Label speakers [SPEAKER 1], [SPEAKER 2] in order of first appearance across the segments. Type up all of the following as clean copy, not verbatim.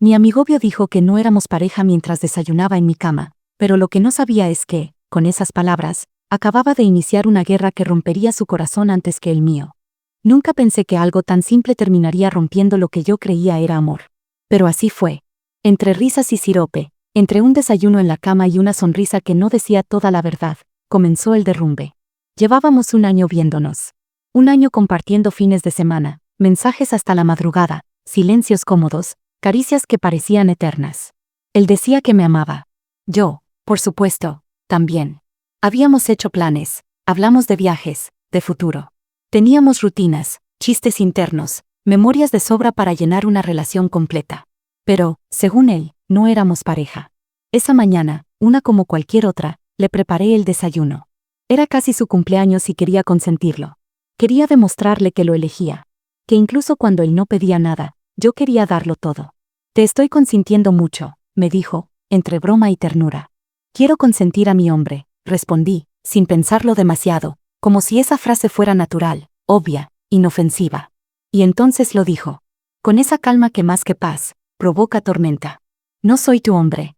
[SPEAKER 1] Mi amigobio dijo que no éramos pareja mientras desayunaba en mi cama, pero lo que no sabía es que, con esas palabras, acababa de iniciar una guerra que rompería su corazón antes que el mío. Nunca pensé que algo tan simple terminaría rompiendo lo que yo creía era amor. Pero así fue. Entre risas y sirope, entre un desayuno en la cama y una sonrisa que no decía toda la verdad, comenzó el derrumbe. Llevábamos un año viéndonos. Un año compartiendo fines de semana, mensajes hasta la madrugada, silencios cómodos, caricias que parecían eternas. Él decía que me amaba. Yo, por supuesto, también. Habíamos hecho planes, hablamos de viajes, de futuro. Teníamos rutinas, chistes internos, memorias de sobra para llenar una relación completa. Pero, según él, no éramos pareja. Esa mañana, una como cualquier otra, le preparé el desayuno. Era casi su cumpleaños y quería consentirlo. Quería demostrarle que lo elegía. Que incluso cuando él no pedía nada, yo quería darlo todo. Te estoy consintiendo mucho, me dijo, entre broma y ternura. Quiero consentir a mi hombre, respondí, sin pensarlo demasiado, como si esa frase fuera natural, obvia, inofensiva. Y entonces lo dijo. Con esa calma que más que paz, provoca tormenta. No soy tu hombre.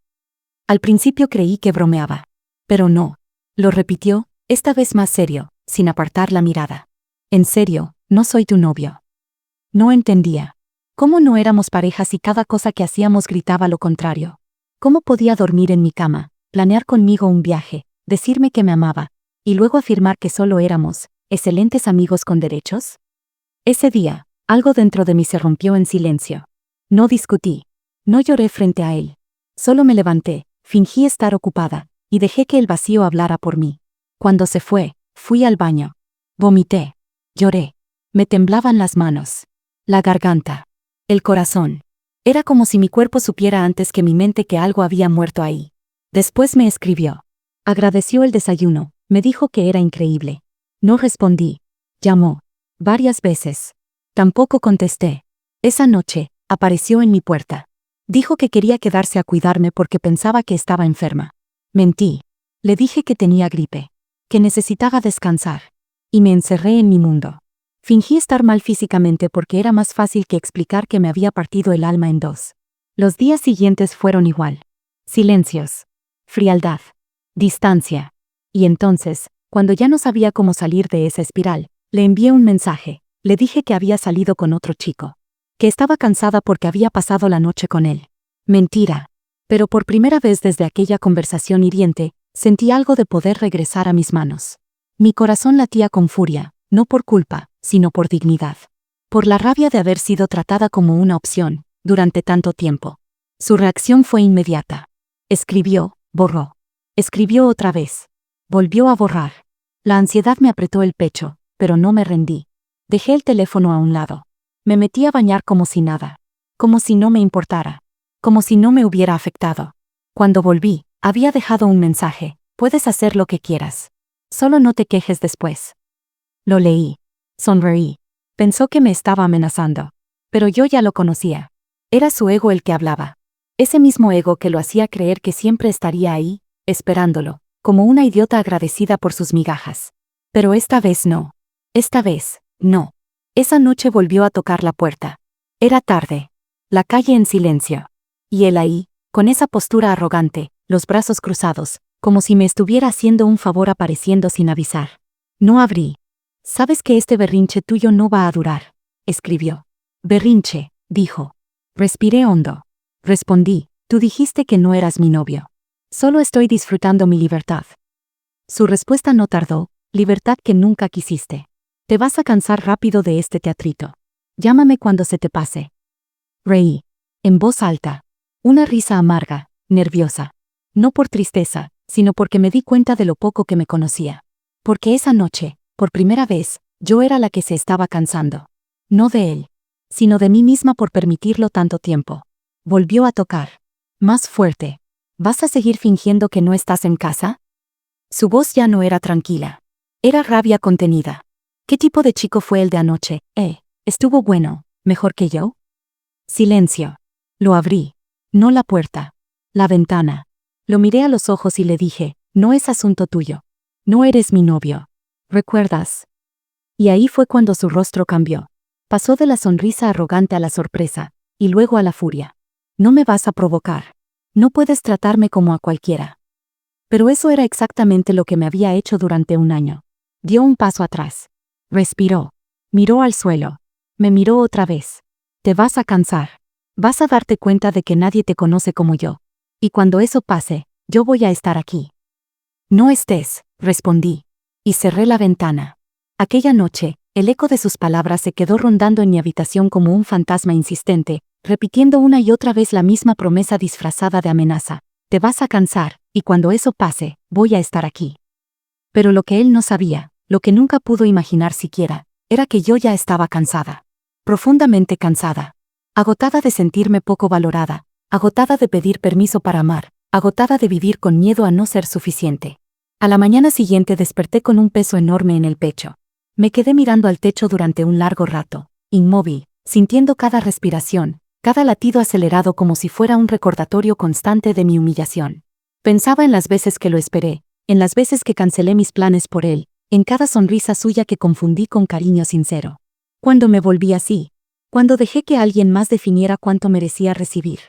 [SPEAKER 1] Al principio creí que bromeaba. Pero no. Lo repitió, esta vez más serio, sin apartar la mirada. En serio, no soy tu novio. No entendía. ¿Cómo no éramos pareja si cada cosa que hacíamos gritaba lo contrario? ¿Cómo podía dormir en mi cama, planear conmigo un viaje, decirme que me amaba, y luego afirmar que solo éramos excelentes amigos con derechos? Ese día, algo dentro de mí se rompió en silencio. No discutí. No lloré frente a él. Solo me levanté, fingí estar ocupada, y dejé que el vacío hablara por mí. Cuando se fue, fui al baño. Vomité. Lloré. Me temblaban las manos. La garganta. El corazón. Era como si mi cuerpo supiera antes que mi mente que algo había muerto ahí. Después me escribió. Agradeció el desayuno, me dijo que era increíble. No respondí. Llamó. Varias veces. Tampoco contesté. Esa noche, apareció en mi puerta. Dijo que quería quedarse a cuidarme porque pensaba que estaba enferma. Mentí. Le dije que tenía gripe. Que necesitaba descansar. Y me encerré en mi mundo. Fingí estar mal físicamente porque era más fácil que explicar que me había partido el alma en dos. Los días siguientes fueron igual. Silencios. Frialdad. Distancia. Y entonces, cuando ya no sabía cómo salir de esa espiral, le envié un mensaje. Le dije que había salido con otro chico. Que estaba cansada porque había pasado la noche con él. Mentira. Pero por primera vez desde aquella conversación hiriente, sentí algo de poder regresar a mis manos. Mi corazón latía con furia, no por culpa, sino por dignidad. Por la rabia de haber sido tratada como una opción, durante tanto tiempo. Su reacción fue inmediata. Escribió, borró. Escribió otra vez. Volvió a borrar. La ansiedad me apretó el pecho, pero no me rendí. Dejé el teléfono a un lado. Me metí a bañar como si nada. Como si no me importara. Como si no me hubiera afectado. Cuando volví, había dejado un mensaje. Puedes hacer lo que quieras. Solo no te quejes después. Lo leí. Sonreí. Pensó que me estaba amenazando. Pero yo ya lo conocía. Era su ego el que hablaba. Ese mismo ego que lo hacía creer que siempre estaría ahí, esperándolo, como una idiota agradecida por sus migajas. Pero esta vez no. Esta vez, no. Esa noche volvió a tocar la puerta. Era tarde. La calle en silencio. Y él ahí, con esa postura arrogante, los brazos cruzados, como si me estuviera haciendo un favor apareciendo sin avisar. No abrí. Sabes que este berrinche tuyo no va a durar, escribió. Berrinche, dijo. Respiré hondo. Respondí, tú dijiste que no eras mi novio. Solo estoy disfrutando mi libertad. Su respuesta no tardó, libertad que nunca quisiste. Te vas a cansar rápido de este teatrito. Llámame cuando se te pase. Reí. En voz alta. Una risa amarga, nerviosa. No por tristeza, sino porque me di cuenta de lo poco que me conocía. Porque esa noche, por primera vez, yo era la que se estaba cansando. No de él, sino de mí misma por permitirlo tanto tiempo. Volvió a tocar. Más fuerte. ¿Vas a seguir fingiendo que no estás en casa? Su voz ya no era tranquila. Era rabia contenida. ¿Qué tipo de chico fue el de anoche? ¿Estuvo bueno, mejor que yo? Silencio. Lo abrí. No la puerta. La ventana. Lo miré a los ojos y le dije, no es asunto tuyo. No eres mi novio. ¿Recuerdas? Y ahí fue cuando su rostro cambió. Pasó de la sonrisa arrogante a la sorpresa, y luego a la furia. No me vas a provocar. No puedes tratarme como a cualquiera. Pero eso era exactamente lo que me había hecho durante un año. Dio un paso atrás. Respiró. Miró al suelo. Me miró otra vez. Te vas a cansar. Vas a darte cuenta de que nadie te conoce como yo. Y cuando eso pase, yo voy a estar aquí. No estés, respondí. Y cerré la ventana. Aquella noche, el eco de sus palabras se quedó rondando en mi habitación como un fantasma insistente, repitiendo una y otra vez la misma promesa disfrazada de amenaza. Te vas a cansar, y cuando eso pase, voy a estar aquí. Pero lo que él no sabía, lo que nunca pudo imaginar siquiera, era que yo ya estaba cansada. Profundamente cansada. Agotada de sentirme poco valorada, agotada de pedir permiso para amar, agotada de vivir con miedo a no ser suficiente. A la mañana siguiente desperté con un peso enorme en el pecho. Me quedé mirando al techo durante un largo rato, inmóvil, sintiendo cada respiración, cada latido acelerado como si fuera un recordatorio constante de mi humillación. Pensaba en las veces que lo esperé, en las veces que cancelé mis planes por él, en cada sonrisa suya que confundí con cariño sincero. Cuando me volví así, cuando dejé que alguien más definiera cuánto merecía recibir.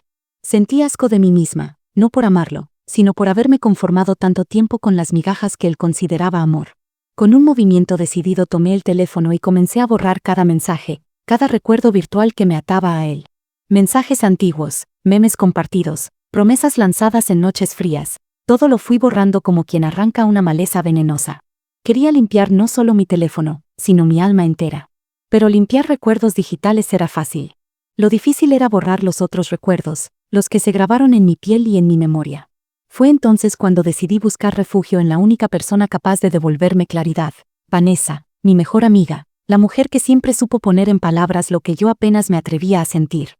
[SPEAKER 1] Sentí asco de mí misma, no por amarlo, sino por haberme conformado tanto tiempo con las migajas que él consideraba amor. Con un movimiento decidido tomé el teléfono y comencé a borrar cada mensaje, cada recuerdo virtual que me ataba a él. Mensajes antiguos, memes compartidos, promesas lanzadas en noches frías, todo lo fui borrando como quien arranca una maleza venenosa. Quería limpiar no solo mi teléfono, sino mi alma entera. Pero limpiar recuerdos digitales era fácil. Lo difícil era borrar los otros recuerdos, los que se grabaron en mi piel y en mi memoria. Fue entonces cuando decidí buscar refugio en la única persona capaz de devolverme claridad, Vanessa, mi mejor amiga, la mujer que siempre supo poner en palabras lo que yo apenas me atrevía a sentir.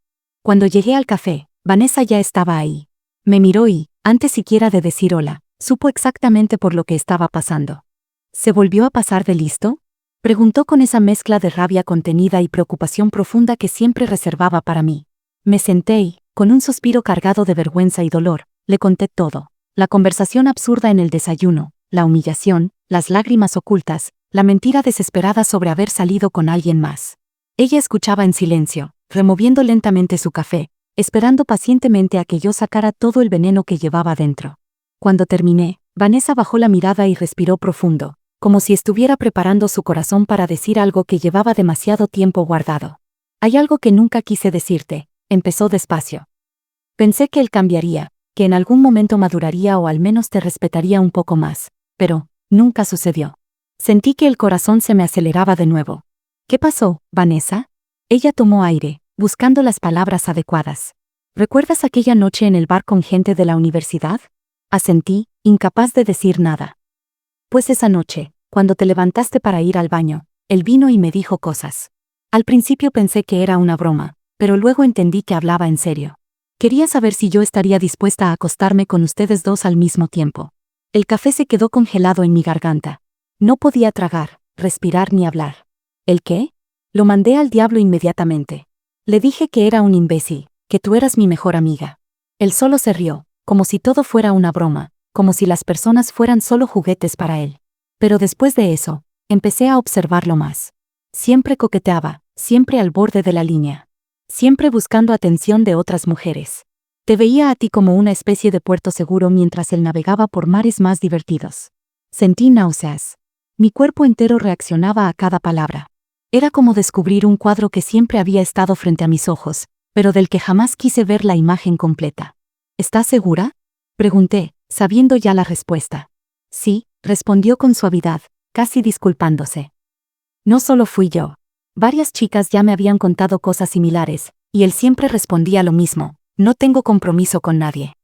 [SPEAKER 1] Cuando llegué al café, Vanessa ya estaba ahí. Me miró y, antes siquiera de decir hola, supo exactamente por lo que estaba pasando. ¿Se volvió a pasar de listo?, preguntó con esa mezcla de rabia contenida y preocupación profunda que siempre reservaba para mí. Me senté y, con un suspiro cargado de vergüenza y dolor, le conté todo. La conversación absurda en el desayuno, la humillación, las lágrimas ocultas, la mentira desesperada sobre haber salido con alguien más. Ella escuchaba en silencio, removiendo lentamente su café, esperando pacientemente a que yo sacara todo el veneno que llevaba dentro. Cuando terminé, Vanessa bajó la mirada y respiró profundo, como si estuviera preparando su corazón para decir algo que llevaba demasiado tiempo guardado. Hay algo que nunca quise decirte, empezó despacio. Pensé que él cambiaría, que en algún momento maduraría o al menos te respetaría un poco más, pero nunca sucedió. Sentí que el corazón se me aceleraba de nuevo. ¿Qué pasó, Vanessa? Ella tomó aire, buscando las palabras adecuadas. ¿Recuerdas aquella noche en el bar con gente de la universidad? Asentí, incapaz de decir nada. Pues esa noche, cuando te levantaste para ir al baño, él vino y me dijo cosas. Al principio pensé que era una broma, pero luego entendí que hablaba en serio. Quería saber si yo estaría dispuesta a acostarme con ustedes dos al mismo tiempo. El café se quedó congelado en mi garganta. No podía tragar, respirar ni hablar. ¿El qué? Lo mandé al diablo inmediatamente. Le dije que era un imbécil, que tú eras mi mejor amiga. Él solo se rió, como si todo fuera una broma, como si las personas fueran solo juguetes para él. Pero después de eso, empecé a observarlo más. Siempre coqueteaba, siempre al borde de la línea. Siempre buscando atención de otras mujeres. Te veía a ti como una especie de puerto seguro mientras él navegaba por mares más divertidos. Sentí náuseas. Mi cuerpo entero reaccionaba a cada palabra. Era como descubrir un cuadro que siempre había estado frente a mis ojos, pero del que jamás quise ver la imagen completa. ¿Estás segura?, pregunté, sabiendo ya la respuesta. Sí, respondió con suavidad, casi disculpándose. No solo fui yo. Varias chicas ya me habían contado cosas similares, y él siempre respondía lo mismo: no tengo compromiso con nadie.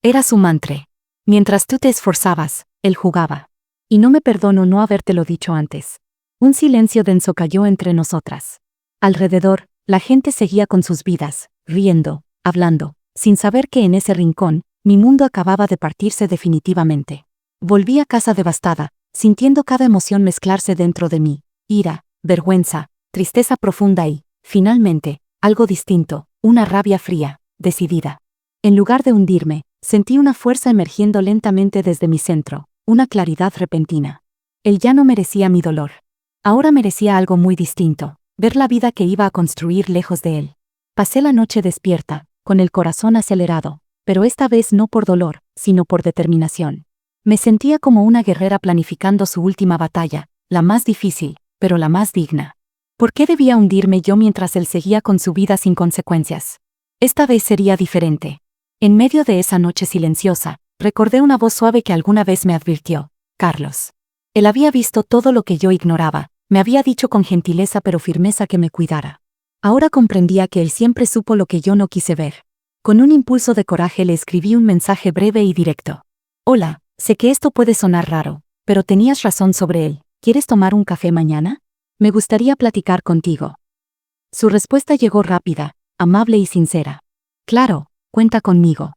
[SPEAKER 1] Era su mantra. Mientras tú te esforzabas, él jugaba. Y no me perdono no habértelo dicho antes. Un silencio denso cayó entre nosotras. Alrededor, la gente seguía con sus vidas, riendo, hablando, sin saber que en ese rincón, mi mundo acababa de partirse definitivamente. Volví a casa devastada, sintiendo cada emoción mezclarse dentro de mí: ira, vergüenza, tristeza profunda y, finalmente, algo distinto, una rabia fría, decidida. En lugar de hundirme, sentí una fuerza emergiendo lentamente desde mi centro, una claridad repentina. Él ya no merecía mi dolor. Ahora merecía algo muy distinto: ver la vida que iba a construir lejos de él. Pasé la noche despierta, con el corazón acelerado, pero esta vez no por dolor, sino por determinación. Me sentía como una guerrera planificando su última batalla, la más difícil, pero la más digna. ¿Por qué debía hundirme yo mientras él seguía con su vida sin consecuencias? Esta vez sería diferente. En medio de esa noche silenciosa, recordé una voz suave que alguna vez me advirtió: Carlos. Él había visto todo lo que yo ignoraba, me había dicho con gentileza pero firmeza que me cuidara. Ahora comprendía que él siempre supo lo que yo no quise ver. Con un impulso de coraje le escribí un mensaje breve y directo. Hola, sé que esto puede sonar raro, pero tenías razón sobre él. ¿Quieres tomar un café mañana? Me gustaría platicar contigo. Su respuesta llegó rápida, amable y sincera. Claro, cuenta conmigo.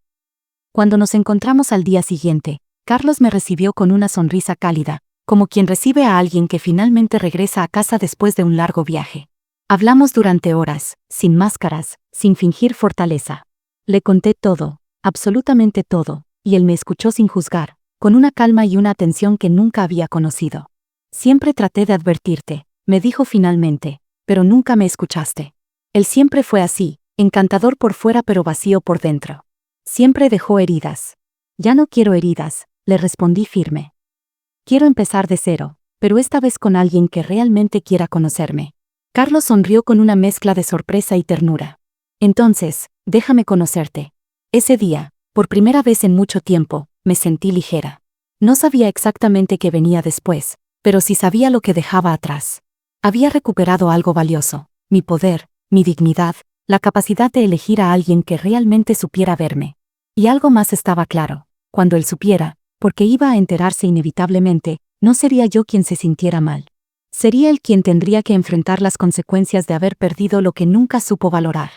[SPEAKER 1] Cuando nos encontramos al día siguiente, Carlos me recibió con una sonrisa cálida, como quien recibe a alguien que finalmente regresa a casa después de un largo viaje. Hablamos durante horas, sin máscaras, sin fingir fortaleza. Le conté todo, absolutamente todo, y él me escuchó sin juzgar, con una calma y una atención que nunca había conocido. Siempre traté de advertirte, me dijo finalmente, pero nunca me escuchaste. Él siempre fue así, encantador por fuera pero vacío por dentro. Siempre dejó heridas. Ya no quiero heridas, le respondí firme. Quiero empezar de cero, pero esta vez con alguien que realmente quiera conocerme. Carlos sonrió con una mezcla de sorpresa y ternura. Entonces, déjame conocerte. Ese día, por primera vez en mucho tiempo, me sentí ligera. No sabía exactamente qué venía después, pero sí sabía lo que dejaba atrás. Había recuperado algo valioso, mi poder, mi dignidad, la capacidad de elegir a alguien que realmente supiera verme. Y algo más estaba claro: cuando él supiera, porque iba a enterarse inevitablemente, no sería yo quien se sintiera mal. Sería él quien tendría que enfrentar las consecuencias de haber perdido lo que nunca supo valorar.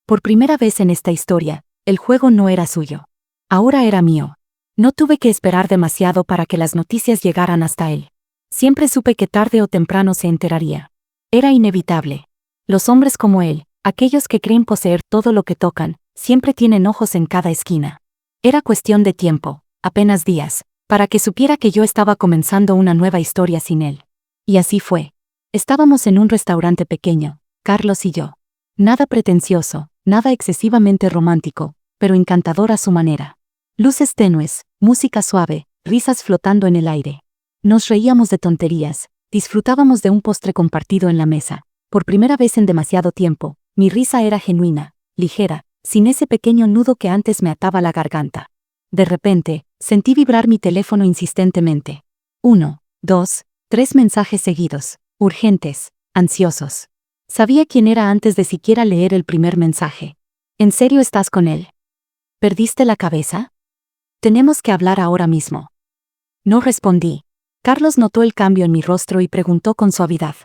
[SPEAKER 1] Por primera vez en esta historia, el juego no era suyo. Ahora era mío. No tuve que esperar demasiado para que las noticias llegaran hasta él. Siempre supe que tarde o temprano se enteraría. Era inevitable. Los hombres como él, aquellos que creen poseer todo lo que tocan, siempre tienen ojos en cada esquina. Era cuestión de tiempo, apenas días, para que supiera que yo estaba comenzando una nueva historia sin él. Y así fue. Estábamos en un restaurante pequeño, Carlos y yo. Nada pretencioso, nada excesivamente romántico, pero encantador a su manera. Luces tenues, música suave, risas flotando en el aire. Nos reíamos de tonterías, disfrutábamos de un postre compartido en la mesa. Por primera vez en demasiado tiempo, mi risa era genuina, ligera, sin ese pequeño nudo que antes me ataba la garganta. De repente, sentí vibrar mi teléfono insistentemente. 1, 2, 3 mensajes seguidos, urgentes, ansiosos. Sabía quién era antes de siquiera leer el primer mensaje. ¿En serio estás con él? ¿Perdiste la cabeza? Tenemos que hablar ahora mismo. No respondí. Carlos notó el cambio en mi rostro y preguntó con suavidad: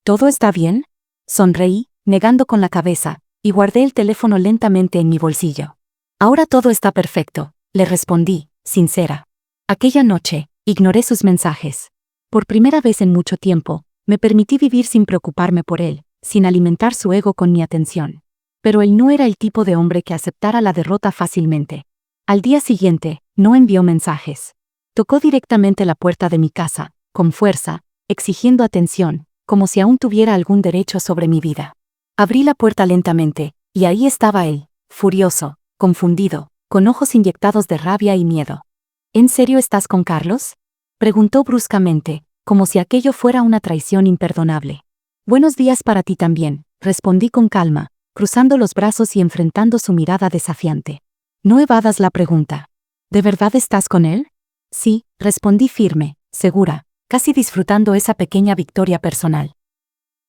[SPEAKER 1] ¿todo está bien? Sonreí, negando con la cabeza, y guardé el teléfono lentamente en mi bolsillo. Ahora todo está perfecto, le respondí, sincera. Aquella noche, ignoré sus mensajes. Por primera vez en mucho tiempo, me permití vivir sin preocuparme por él, sin alimentar su ego con mi atención. Pero él no era el tipo de hombre que aceptara la derrota fácilmente. Al día siguiente, no envió mensajes. Tocó directamente la puerta de mi casa, con fuerza, exigiendo atención, como si aún tuviera algún derecho sobre mi vida. Abrí la puerta lentamente, y ahí estaba él, furioso, confundido, con ojos inyectados de rabia y miedo. ¿En serio estás con Carlos?, preguntó bruscamente, como si aquello fuera una traición imperdonable. Buenos días para ti también, respondí con calma, cruzando los brazos y enfrentando su mirada desafiante. No evadas la pregunta. ¿De verdad estás con él? Sí, respondí firme, segura, casi disfrutando esa pequeña victoria personal.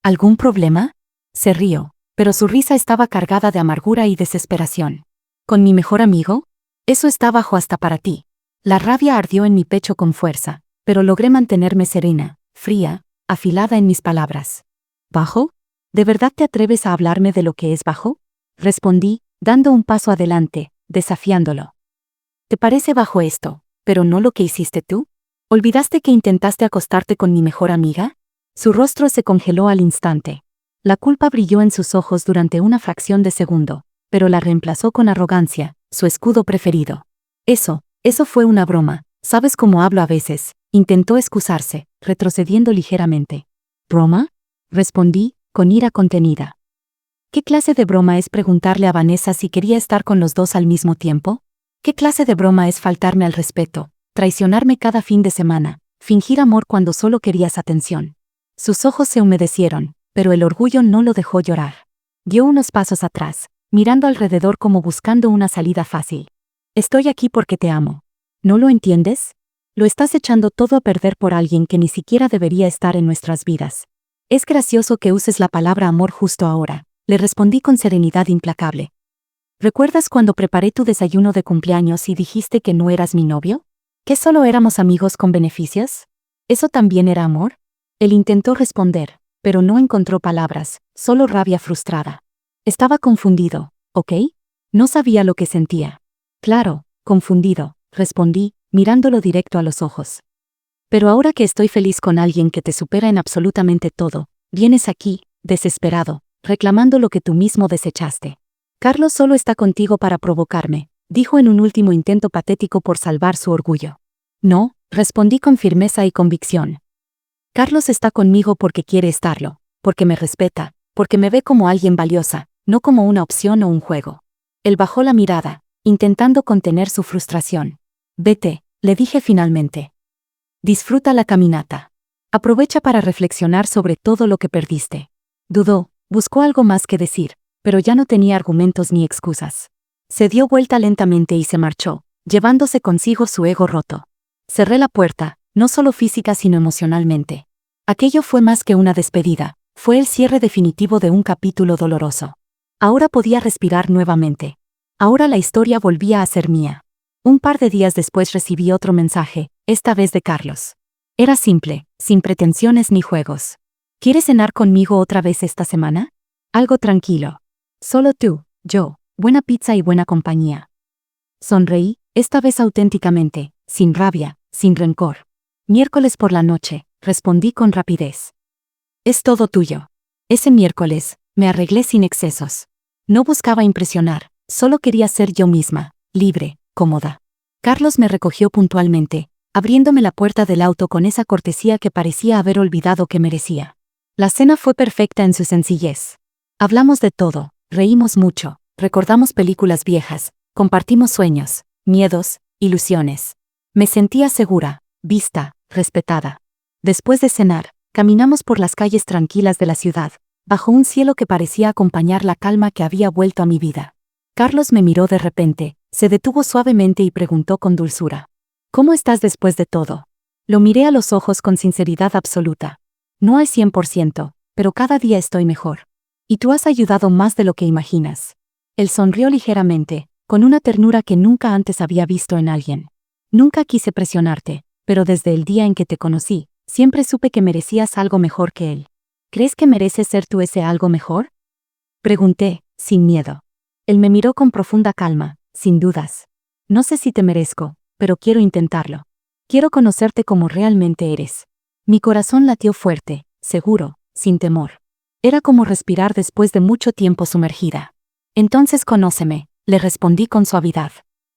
[SPEAKER 1] ¿Algún problema?, se rió, pero su risa estaba cargada de amargura y desesperación. ¿Con mi mejor amigo? Eso está bajo hasta para ti. La rabia ardió en mi pecho con fuerza, pero logré mantenerme serena, fría, afilada en mis palabras. ¿Bajo? ¿De verdad te atreves a hablarme de lo que es bajo?, respondí, dando un paso adelante, desafiándolo. ¿Te parece bajo esto, pero no lo que hiciste tú? ¿Olvidaste que intentaste acostarte con mi mejor amiga? Su rostro se congeló al instante. La culpa brilló en sus ojos durante una fracción de segundo, pero la reemplazó con arrogancia, su escudo preferido. Eso fue una broma, ¿sabes cómo hablo a veces?, intentó excusarse, retrocediendo ligeramente. ¿Broma?, respondí, con ira contenida. ¿Qué clase de broma es preguntarle a Vanessa si quería estar con los dos al mismo tiempo? ¿Qué clase de broma es faltarme al respeto, traicionarme cada fin de semana, fingir amor cuando solo querías atención? Sus ojos se humedecieron, pero el orgullo no lo dejó llorar. Dio unos pasos atrás, mirando alrededor como buscando una salida fácil. Estoy aquí porque te amo. ¿No lo entiendes? Lo estás echando todo a perder por alguien que ni siquiera debería estar en nuestras vidas. Es gracioso que uses la palabra amor justo ahora, le respondí con serenidad implacable. ¿Recuerdas cuando preparé tu desayuno de cumpleaños y dijiste que no eras mi novio? ¿Que solo éramos amigos con beneficios? ¿Eso también era amor? Él intentó responder, pero no encontró palabras, solo rabia frustrada. Estaba confundido, ¿ok? No sabía lo que sentía. Claro, confundido, respondí, mirándolo directo a los ojos. Pero ahora que estoy feliz con alguien que te supera en absolutamente todo, vienes aquí, desesperado, reclamando lo que tú mismo desechaste. Carlos solo está contigo para provocarme, dijo en un último intento patético por salvar su orgullo. No, respondí con firmeza y convicción. Carlos está conmigo porque quiere estarlo, porque me respeta, porque me ve como alguien valiosa, no como una opción o un juego. Él bajó la mirada, intentando contener su frustración. Vete, le dije finalmente. Disfruta la caminata. Aprovecha para reflexionar sobre todo lo que perdiste. Dudó, buscó algo más que decir, pero ya no tenía argumentos ni excusas. Se dio vuelta lentamente y se marchó, llevándose consigo su ego roto. Cerré la puerta, no solo física sino emocionalmente. Aquello fue más que una despedida, fue el cierre definitivo de un capítulo doloroso. Ahora podía respirar nuevamente. Ahora la historia volvía a ser mía. Un par de días después recibí otro mensaje, esta vez de Carlos. Era simple, sin pretensiones ni juegos. ¿Quieres cenar conmigo otra vez esta semana? Algo tranquilo. Solo tú, yo, buena pizza y buena compañía. Sonreí, esta vez auténticamente, sin rabia, sin rencor. Miércoles por la noche, respondí con rapidez. Es todo tuyo. Ese miércoles, me arreglé sin excesos. No buscaba impresionar, solo quería ser yo misma, libre, cómoda. Carlos me recogió puntualmente, abriéndome la puerta del auto con esa cortesía que parecía haber olvidado que merecía. La cena fue perfecta en su sencillez. Hablamos de todo, reímos mucho, recordamos películas viejas, compartimos sueños, miedos, ilusiones. Me sentía segura, vista, respetada. Después de cenar, caminamos por las calles tranquilas de la ciudad, bajo un cielo que parecía acompañar la calma que había vuelto a mi vida. Carlos me miró de repente, se detuvo suavemente y preguntó con dulzura. ¿Cómo estás después de todo? Lo miré a los ojos con sinceridad absoluta. No al 100%, pero cada día estoy mejor. Y tú has ayudado más de lo que imaginas. Él sonrió ligeramente, con una ternura que nunca antes había visto en alguien. Nunca quise presionarte, pero desde el día en que te conocí, siempre supe que merecías algo mejor que él. ¿Crees que mereces ser tú ese algo mejor? Pregunté, sin miedo. Él me miró con profunda calma, sin dudas. No sé si te merezco, pero quiero intentarlo. Quiero conocerte como realmente eres. Mi corazón latió fuerte, seguro, sin temor. Era como respirar después de mucho tiempo sumergida. Entonces conóceme, le respondí con suavidad.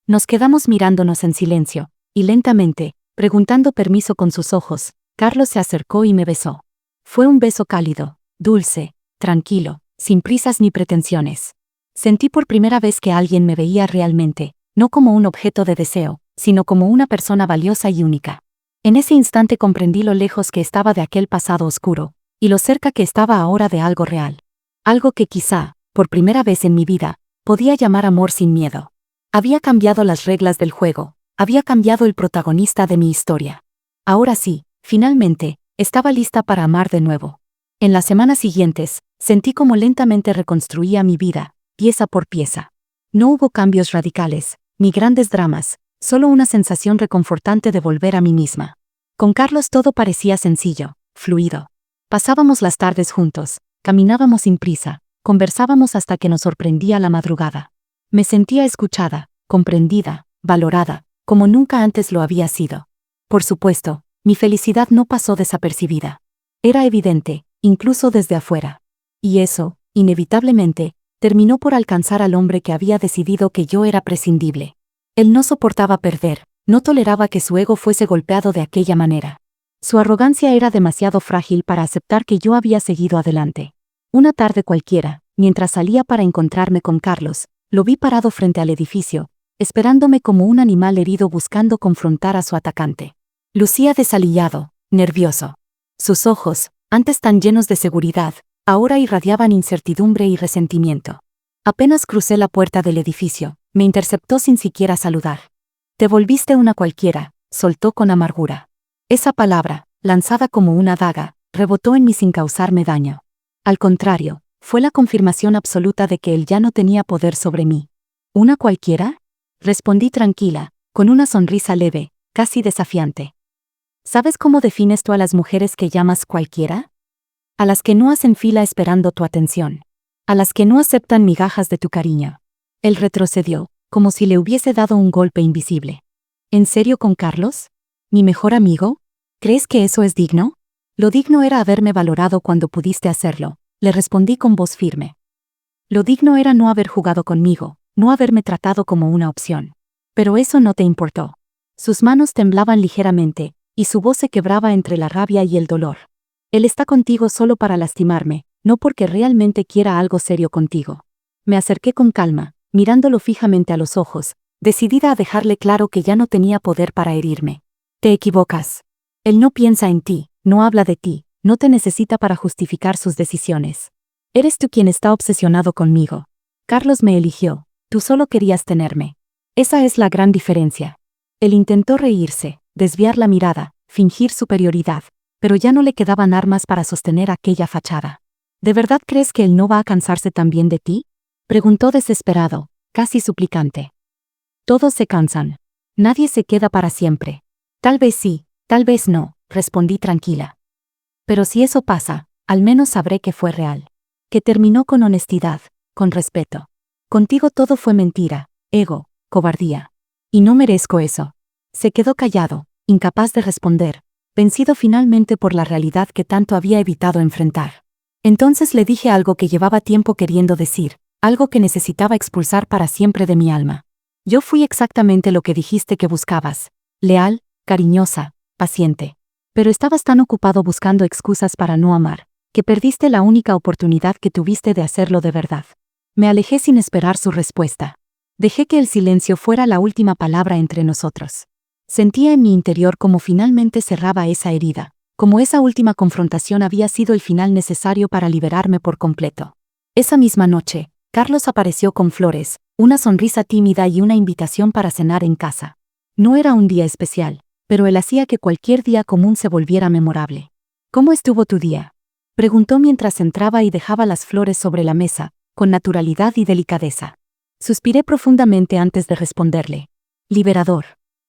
[SPEAKER 1] Nos quedamos mirándonos en silencio, y lentamente, preguntando permiso con sus ojos, Carlos se acercó y me besó. Fue un beso cálido, dulce, tranquilo, sin prisas ni pretensiones. Sentí por primera vez que alguien me veía realmente, no como un objeto de deseo, sino como una persona valiosa y única. En ese instante comprendí lo lejos que estaba de aquel pasado oscuro, y lo cerca que estaba ahora de algo real. Algo que quizá, por primera vez en mi vida, podía llamar amor sin miedo. Había cambiado las reglas del juego, había cambiado el protagonista de mi historia. Ahora sí, finalmente, estaba lista para amar de nuevo. En las semanas siguientes, sentí como lentamente reconstruía mi vida, pieza por pieza. No hubo cambios radicales, ni grandes dramas, solo una sensación reconfortante de volver a mí misma. Con Carlos todo parecía sencillo, fluido. Pasábamos las tardes juntos, caminábamos sin prisa, conversábamos hasta que nos sorprendía la madrugada. Me sentía escuchada, comprendida, valorada, como nunca antes lo había sido. Por supuesto, mi felicidad no pasó desapercibida. Era evidente, incluso desde afuera. Y eso, inevitablemente, terminó por alcanzar al hombre que había decidido que yo era prescindible. Él no soportaba perder, no toleraba que su ego fuese golpeado de aquella manera. Su arrogancia era demasiado frágil para aceptar que yo había seguido adelante. Una tarde cualquiera, mientras salía para encontrarme con Carlos, lo vi parado frente al edificio, esperándome como un animal herido buscando confrontar a su atacante. Lucía desalillado, nervioso. Sus ojos, antes tan llenos de seguridad, ahora irradiaban incertidumbre y resentimiento. Apenas crucé la puerta del edificio, me interceptó sin siquiera saludar. «Te volviste una cualquiera», soltó con amargura. Esa palabra, lanzada como una daga, rebotó en mí sin causarme daño. Al contrario, fue la confirmación absoluta de que él ya no tenía poder sobre mí. ¿Una cualquiera?, respondí tranquila, con una sonrisa leve, casi desafiante. ¿Sabes cómo defines tú a las mujeres que llamas cualquiera? A las que no hacen fila esperando tu atención. A las que no aceptan migajas de tu cariño. Él retrocedió, como si le hubiese dado un golpe invisible. ¿En serio con Carlos? ¿Mi mejor amigo? ¿Crees que eso es digno? Lo digno era haberme valorado cuando pudiste hacerlo, le respondí con voz firme. Lo digno era no haber jugado conmigo, no haberme tratado como una opción. Pero eso no te importó. Sus manos temblaban ligeramente, y su voz se quebraba entre la rabia y el dolor. Él está contigo solo para lastimarme, no porque realmente quiera algo serio contigo. Me acerqué con calma, mirándolo fijamente a los ojos, decidida a dejarle claro que ya no tenía poder para herirme. Te equivocas. Él no piensa en ti, no habla de ti, no te necesita para justificar sus decisiones. Eres tú quien está obsesionado conmigo. Carlos me eligió, tú solo querías tenerme. Esa es la gran diferencia. Él intentó reírse, desviar la mirada, fingir superioridad, pero ya no le quedaban armas para sostener aquella fachada. ¿De verdad crees que él no va a cansarse también de ti?, preguntó desesperado, casi suplicante. Todos se cansan. Nadie se queda para siempre. Tal vez sí, tal vez no, respondí tranquila. Pero si eso pasa, al menos sabré que fue real. Que terminó con honestidad, con respeto. Contigo todo fue mentira, ego, cobardía. Y no merezco eso. Se quedó callado, incapaz de responder, vencido finalmente por la realidad que tanto había evitado enfrentar. Entonces le dije algo que llevaba tiempo queriendo decir, algo que necesitaba expulsar para siempre de mi alma. Yo fui exactamente lo que dijiste que buscabas, leal, cariñosa, paciente. Pero estabas tan ocupado buscando excusas para no amar, que perdiste la única oportunidad que tuviste de hacerlo de verdad. Me alejé sin esperar su respuesta. Dejé que el silencio fuera la última palabra entre nosotros. Sentía en mi interior como finalmente cerraba esa herida, como esa última confrontación había sido el final necesario para liberarme por completo. Esa misma noche, Carlos apareció con flores, una sonrisa tímida y una invitación para cenar en casa. No era un día especial, pero él hacía que cualquier día común se volviera memorable. ¿Cómo estuvo tu día?, preguntó mientras entraba y dejaba las flores sobre la mesa, con naturalidad y delicadeza. Suspiré profundamente antes de responderle. Liberador.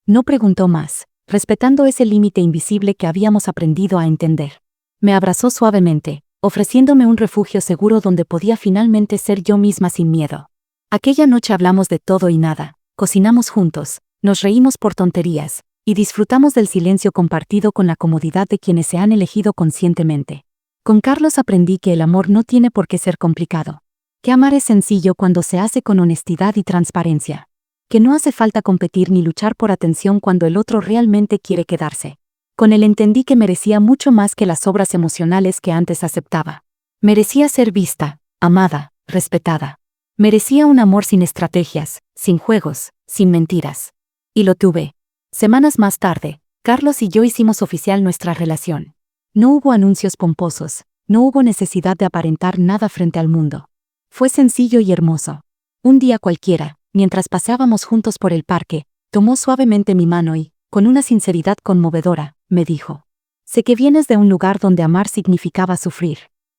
[SPEAKER 1] No preguntó más, respetando ese límite invisible que habíamos aprendido a entender. Me abrazó suavemente, ofreciéndome un refugio seguro donde podía finalmente ser yo misma sin miedo. Aquella noche hablamos de todo y nada, cocinamos juntos, nos reímos por tonterías, y disfrutamos del silencio compartido con la comodidad de quienes se han elegido conscientemente. Con Carlos aprendí que el amor no tiene por qué ser complicado. Que amar es sencillo cuando se hace con honestidad y transparencia. Que no hace falta competir ni luchar por atención cuando el otro realmente quiere quedarse. Con él entendí que merecía mucho más que las obras emocionales que antes aceptaba. Merecía ser vista, amada, respetada. Merecía un amor sin estrategias, sin juegos, sin mentiras. Y lo tuve. Semanas más tarde, Carlos y yo hicimos oficial nuestra relación. No hubo anuncios pomposos, no hubo necesidad de aparentar nada frente al mundo. Fue sencillo y hermoso. Un día cualquiera, mientras paseábamos juntos por el parque, tomó suavemente mi mano y, con una sinceridad conmovedora, me dijo: sé que vienes de un lugar donde amar significaba sufrir.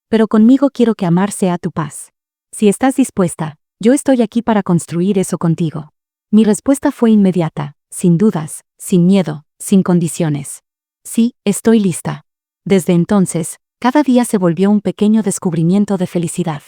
[SPEAKER 1] Pero conmigo quiero que amar sea tu paz. Si estás dispuesta, yo estoy aquí para construir eso contigo. Mi respuesta fue inmediata, sin dudas, sin miedo, sin condiciones. Sí, estoy lista. Desde entonces, cada día se volvió un pequeño descubrimiento de felicidad.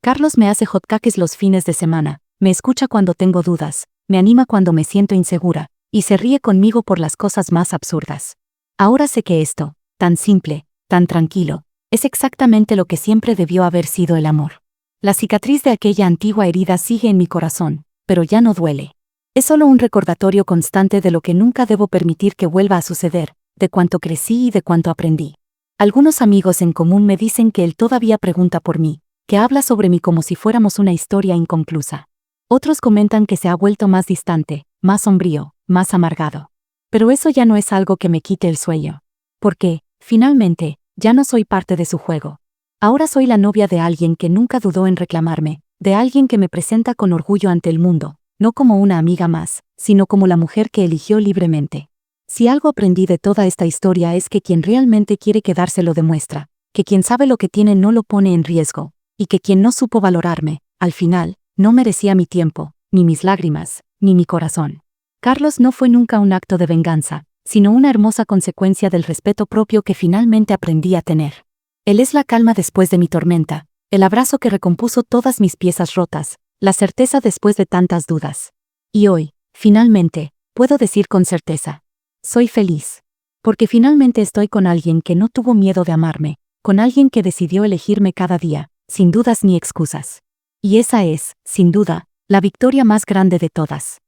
[SPEAKER 1] Carlos me hace hotcakes los fines de semana, me escucha cuando tengo dudas, me anima cuando me siento insegura, y se ríe conmigo por las cosas más absurdas. Ahora sé que esto, tan simple, tan tranquilo, es exactamente lo que siempre debió haber sido el amor. La cicatriz de aquella antigua herida sigue en mi corazón, pero ya no duele. Es solo un recordatorio constante de lo que nunca debo permitir que vuelva a suceder, de cuánto crecí y de cuánto aprendí. Algunos amigos en común me dicen que él todavía pregunta por mí, que habla sobre mí como si fuéramos una historia inconclusa. Otros comentan que se ha vuelto más distante, más sombrío, más amargado. Pero eso ya no es algo que me quite el sueño. Porque, finalmente, ya no soy parte de su juego. Ahora soy la novia de alguien que nunca dudó en reclamarme, de alguien que me presenta con orgullo ante el mundo, no como una amiga más, sino como la mujer que eligió libremente. Si algo aprendí de toda esta historia es que quien realmente quiere quedarse lo demuestra, que quien sabe lo que tiene no lo pone en riesgo, y que quien no supo valorarme, al final, no merecía mi tiempo, ni mis lágrimas, ni mi corazón. Carlos no fue nunca un acto de venganza, sino una hermosa consecuencia del respeto propio que finalmente aprendí a tener. Él es la calma después de mi tormenta, el abrazo que recompuso todas mis piezas rotas, la certeza después de tantas dudas. Y hoy, finalmente, puedo decir con certeza: soy feliz. Porque finalmente estoy con alguien que no tuvo miedo de amarme, con alguien que decidió elegirme cada día, sin dudas ni excusas. Y esa es, sin duda, la victoria más grande de todas.